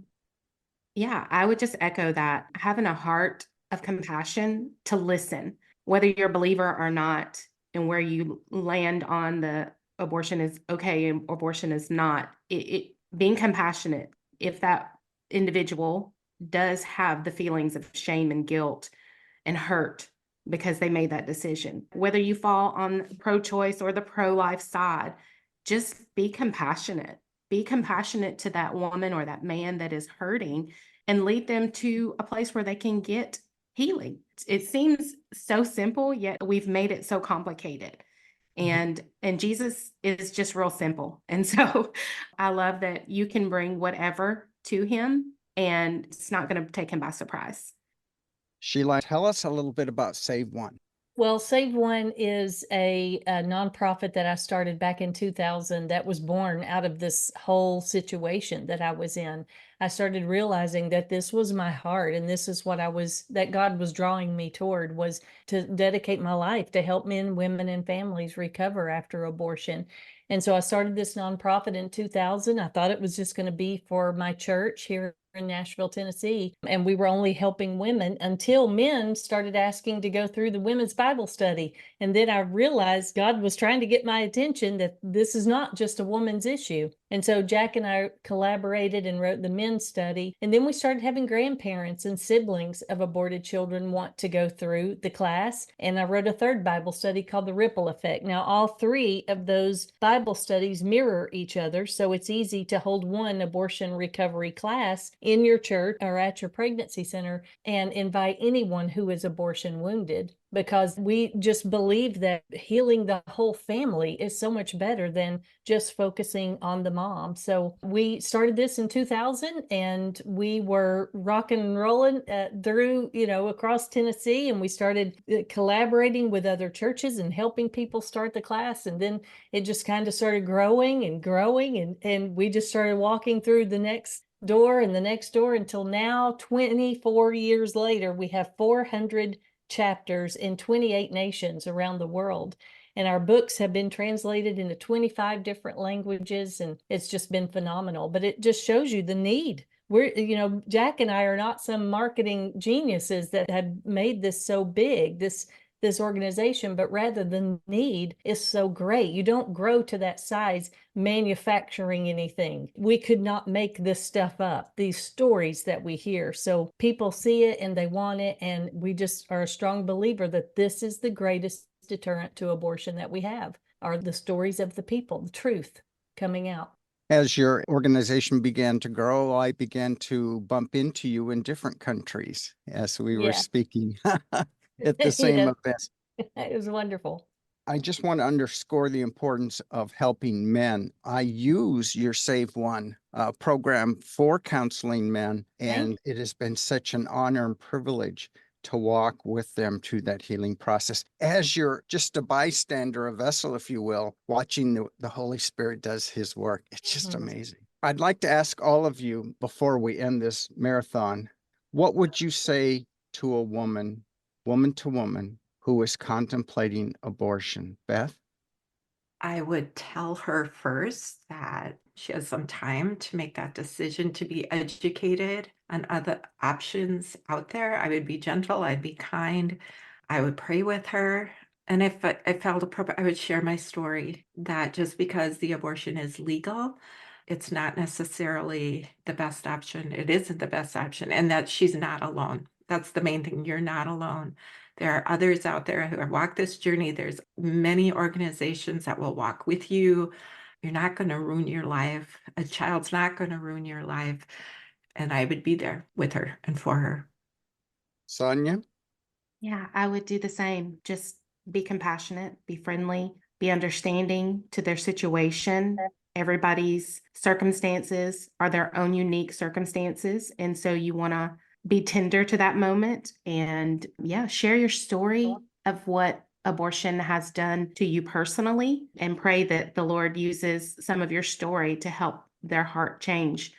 Yeah, I would just echo that. Having a heart of compassion to listen, whether you're a believer or not, and where you land on the abortion is okay and abortion is not. Being compassionate, if that individual does have the feelings of shame and guilt and hurt because they made that decision, whether you fall on pro-choice or the pro-life side, just be compassionate. Be compassionate to that woman or that man that is hurting, and lead them to a place where they can get healing. It seems so simple, yet we've made it so complicated. And Jesus is just real simple. And so I love that you can bring whatever to him, and it's not going to take him by surprise. Sheila, tell us a little bit about Save One. Well, Save One is a nonprofit that I started back in 2000 that was born out of this whole situation that I was in. I started realizing that this was my heart, and this is what that God was drawing me toward, was to dedicate my life to help men, women, and families recover after abortion. And so I started this nonprofit in 2000. I thought it was just going to be for my church here in Nashville, Tennessee. And we were only helping women until men started asking to go through the women's Bible study. And then I realized God was trying to get my attention that this is not just a woman's issue. And so Jack and I collaborated and wrote the men's study. And then we started having grandparents and siblings of aborted children want to go through the class. And I wrote a third Bible study called The Ripple Effect. Now, all 3 of those Bible studies mirror each other. So it's easy to hold one abortion recovery class in your church or at your pregnancy center and invite anyone who is abortion wounded, because we just believe that healing the whole family is so much better than just focusing on the mom. So we started this in 2000, and we were rocking and rolling through, across Tennessee, and we started collaborating with other churches and helping people start the class. And then it just kind of started growing and growing, and we just started walking through the next door and the next door until now, 24 years later, we have 400 chapters in 28 nations around the world. And our books have been translated into 25 different languages, and it's just been phenomenal. But it just shows you the need. Jack and I are not some marketing geniuses that have made this so big, this organization, but rather the need is so great. You don't grow to that size manufacturing anything. We could not make this stuff up, these stories that we hear. So people see it and they want it. And we just are a strong believer that this is the greatest deterrent to abortion that we have, are the stories of the people, the truth coming out. As your organization began to grow, I began to bump into you in different countries as we were speaking at the same event. It was wonderful. I just want to underscore the importance of helping men. I use your Save One program for counseling men, and it has been such an honor and privilege to walk with them through that healing process. As you're just a bystander, a vessel, if you will, watching the Holy Spirit does his work. It's just amazing. I'd like to ask all of you, before we end this marathon, what would you say to a woman to woman, who is contemplating abortion? Beth? I would tell her first that she has some time to make that decision, to be educated on other options out there. I would be gentle, I'd be kind, I would pray with her. And if I felt appropriate, I would share my story, that just because the abortion is legal, it's not necessarily the best option. It isn't the best option, and that she's not alone. That's the main thing. You're not alone. There are others out there who have walked this journey. There's many organizations that will walk with you. You're not going to ruin your life. A child's not going to ruin your life. And I would be there with her and for her. Sonya? Yeah, I would do the same. Just be compassionate, be friendly, be understanding to their situation. Everybody's circumstances are their own unique circumstances. And so you want to be tender to that moment and share your story of what abortion has done to you personally, and pray that the Lord uses some of your story to help their heart change,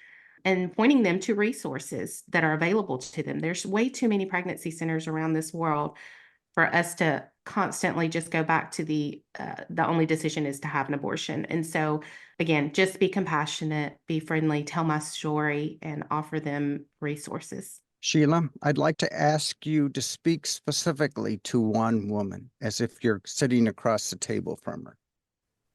and pointing them to resources that are available to them. There's way too many pregnancy centers around this world for us to constantly just go back to the only decision is to have an abortion. And so again, just be compassionate, be friendly, tell my story, and offer them resources. Sheila, I'd like to ask you to speak specifically to one woman, as if you're sitting across the table from her.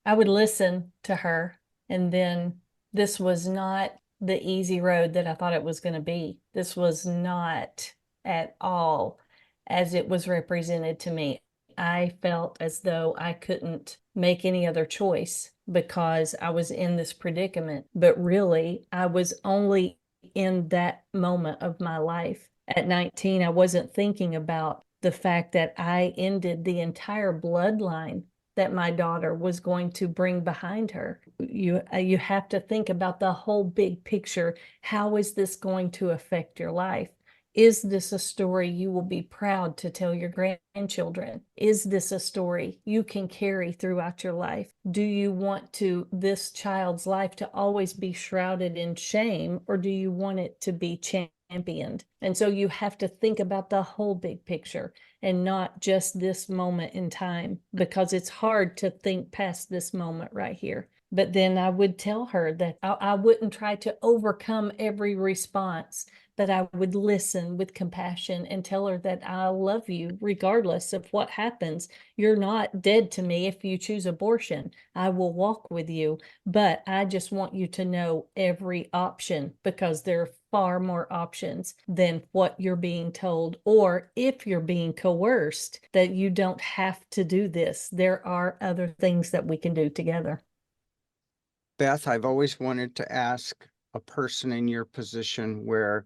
I would listen to her, and then this was not the easy road that I thought it was going to be. This was not at all as it was represented to me. I felt as though I couldn't make any other choice because I was in this predicament, but really I was only in that moment of my life. At 19, I wasn't thinking about the fact that I ended the entire bloodline that my daughter was going to bring behind her. You have to think about the whole big picture. How is this going to affect your life? Is this a story you will be proud to tell your grandchildren? Is this a story you can carry throughout your life? Do you want this child's life to always be shrouded in shame, or do you want it to be championed? And so you have to think about the whole big picture and not just this moment in time, because it's hard to think past this moment right here. But then I would tell her that I wouldn't try to overcome every response, but I would listen with compassion and tell her that I love you regardless of what happens. You're not dead to me if you choose abortion. I will walk with you, but I just want you to know every option, because there are far more options than what you're being told, or if you're being coerced, that you don't have to do this. There are other things that we can do together. Beth, I've always wanted to ask a person in your position, where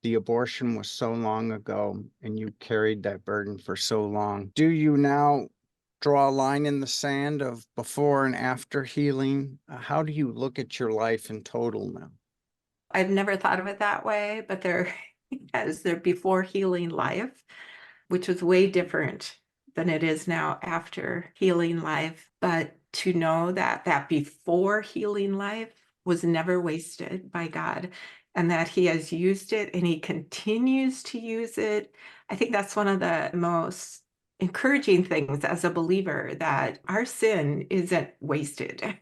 the abortion was so long ago and you carried that burden for so long. Do you now draw a line in the sand of before and after healing? How do you look at your life in total now? I've never thought of it that way, but there is their before healing life, which was way different than it is now after healing life. But to know that that before healing life was never wasted by God, and that he has used it and he continues to use it. I think that's one of the most encouraging things as a believer, that our sin isn't wasted,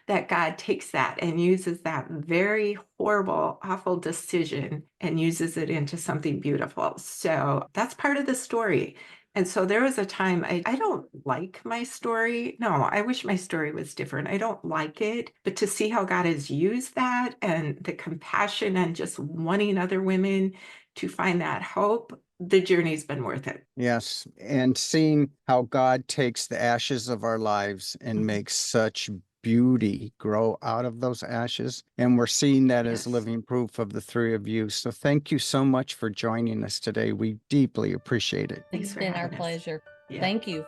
that God takes that and uses that very horrible, awful decision and uses it into something beautiful. So that's part of the story. And so there was a time I don't like my story. No, I wish my story was different. I don't like it. But to see how God has used that and the compassion and just wanting other women to find that hope, the journey's been worth it. Yes. And seeing how God takes the ashes of our lives and makes such beauty grow out of those ashes. And we're seeing that as Yes. living proof of the three of you. So thank you so much for joining us today. We deeply appreciate it. Thanks It's for been our having us. pleasure. Yeah. Thank you.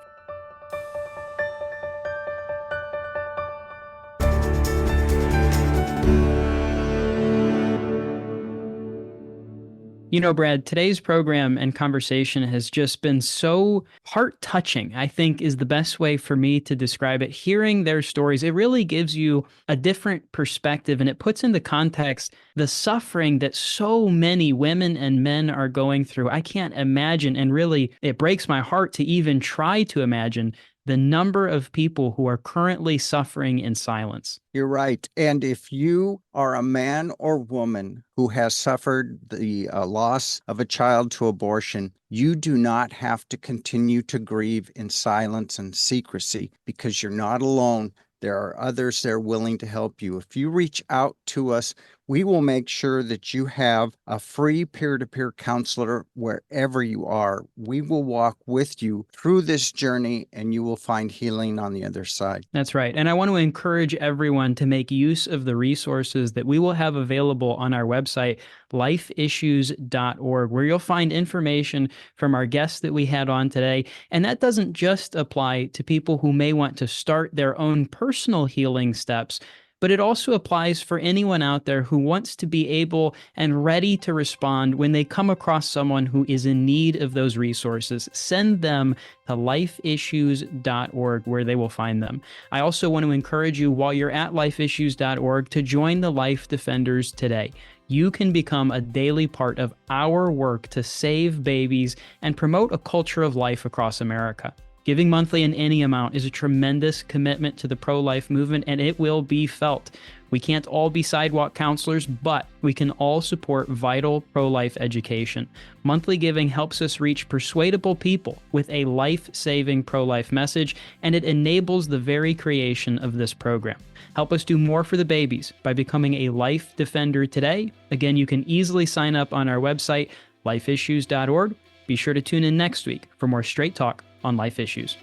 You know, Brad, today's program and conversation has just been so heart-touching, I think is the best way for me to describe it. Hearing their stories, it really gives you a different perspective, and it puts into context the suffering that so many women and men are going through. I can't imagine, and really, it breaks my heart to even try to imagine the number of people who are currently suffering in silence. You're right. And if you are a man or woman who has suffered the loss of a child to abortion, you do not have to continue to grieve in silence and secrecy, because you're not alone. There are others there willing to help you. If you reach out to us, we will make sure that you have a free peer-to-peer counselor wherever you are. We will walk with you through this journey, and you will find healing on the other side. That's right. And I want to encourage everyone to make use of the resources that we will have available on our website, lifeissues.org, where you'll find information from our guests that we had on today. And that doesn't just apply to people who may want to start their own personal healing steps, but it also applies for anyone out there who wants to be able and ready to respond when they come across someone who is in need of those resources. Send them to lifeissues.org, where they will find them. I also want to encourage you, while you're at lifeissues.org, to join the Life Defenders today. You can become a daily part of our work to save babies and promote a culture of life across America. Giving monthly in any amount is a tremendous commitment to the pro-life movement, and it will be felt. We can't all be sidewalk counselors, but we can all support vital pro-life education. Monthly giving helps us reach persuadable people with a life-saving pro-life message, and it enables the very creation of this program. Help us do more for the babies by becoming a Life Defender today. Again, you can easily sign up on our website, lifeissues.org. Be sure to tune in next week for more straight talk on life issues.